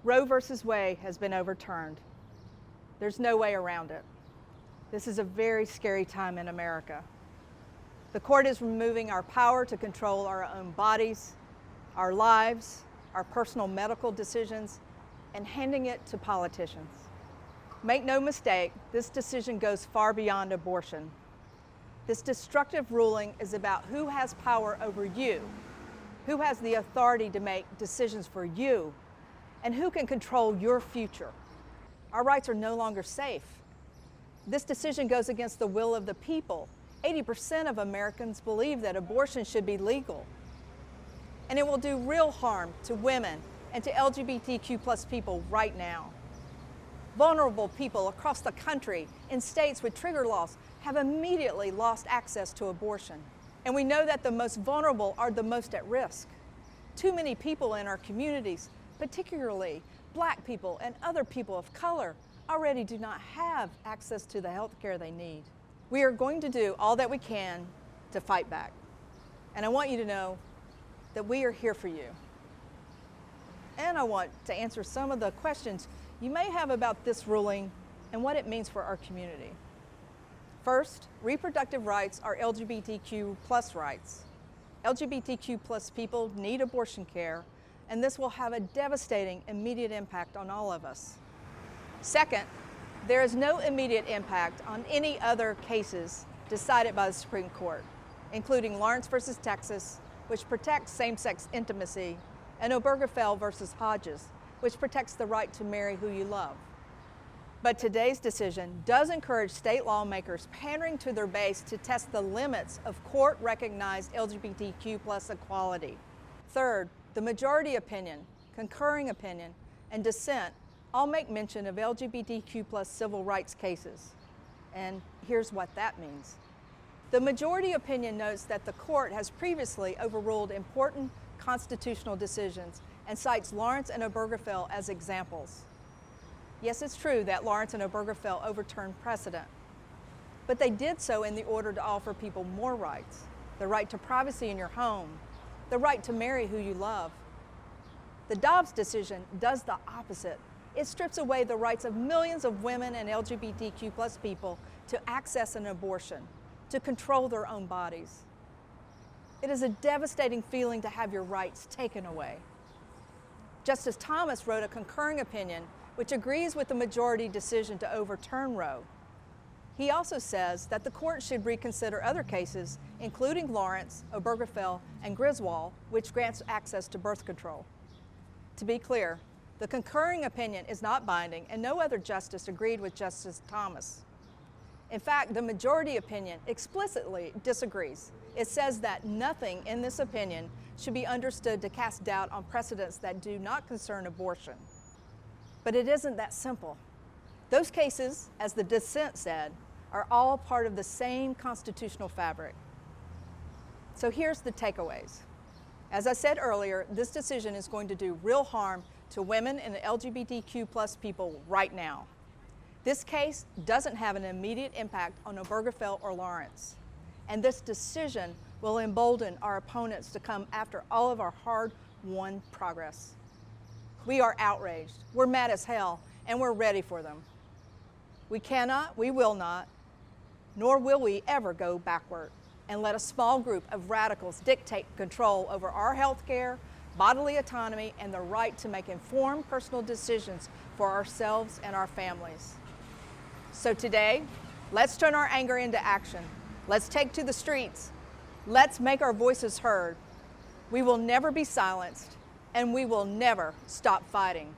Roe versus Wade has been overturned. There's no way around it. This is a very scary time in America. The court is removing our power to control our own bodies, our lives, our personal medical decisions, and handing it to politicians. Make no mistake, this decision goes far beyond abortion. This destructive ruling is about who has power over you, who has the authority to make decisions for you, and who can control your future. Our rights are no longer safe. This decision goes against the will of the people. 80% of Americans believe that abortion should be legal. And it will do real harm to women and to LGBTQ+ people right now. Vulnerable people across the country in states with trigger laws have immediately lost access to abortion. And we know that the most vulnerable are the most at risk. Too many people in our communities, particularly Black people and other people of color, already do not have access to the health care they need. We are going to do all that we can to fight back. And I want you to know that we are here for you. And I want to answer some of the questions you may have about this ruling and what it means for our community. First, reproductive rights are LGBTQ+ rights. LGBTQ+ people need abortion care, and this will have a devastating immediate impact on all of us. Second, there is no immediate impact on any other cases decided by the Supreme Court, including Lawrence versus Texas, which protects same-sex intimacy, and Obergefell versus Hodges, which protects the right to marry who you love. But today's decision does encourage state lawmakers pandering to their base to test the limits of court-recognized LGBTQ+ equality. Third, the majority opinion, concurring opinion, and dissent all make mention of LGBTQ+ civil rights cases. And here's what that means. The majority opinion notes that the court has previously overruled important constitutional decisions and cites Lawrence and Obergefell as examples. Yes, it's true that Lawrence and Obergefell overturned precedent, but they did so in the order to offer people more rights: the right to privacy in your home, the right to marry who you love. The Dobbs decision does the opposite. It strips away the rights of millions of women and LGBTQ+ people to access an abortion, to control their own bodies. It is a devastating feeling to have your rights taken away. Justice Thomas wrote a concurring opinion which agrees with the majority decision to overturn Roe. He also says that the court should reconsider other cases, including Lawrence, Obergefell, and Griswold, which grants access to birth control. To be clear, the concurring opinion is not binding, and no other justice agreed with Justice Thomas. In fact, the majority opinion explicitly disagrees. It says that nothing in this opinion should be understood to cast doubt on precedents that do not concern abortion. But it isn't that simple. Those cases, as the dissent said, are all part of the same constitutional fabric. So here's the takeaways. As I said earlier, this decision is going to do real harm to women and LGBTQ+ people right now. This case doesn't have an immediate impact on Obergefell or Lawrence. And this decision will embolden our opponents to come after all of our hard-won progress. We are outraged, we're mad as hell, and we're ready for them. We cannot, we will not, nor will we ever go backward and let a small group of radicals dictate control over our health care, bodily autonomy, and the right to make informed personal decisions for ourselves and our families. So today, let's turn our anger into action. Let's take to the streets. Let's make our voices heard. We will never be silenced, and we will never stop fighting.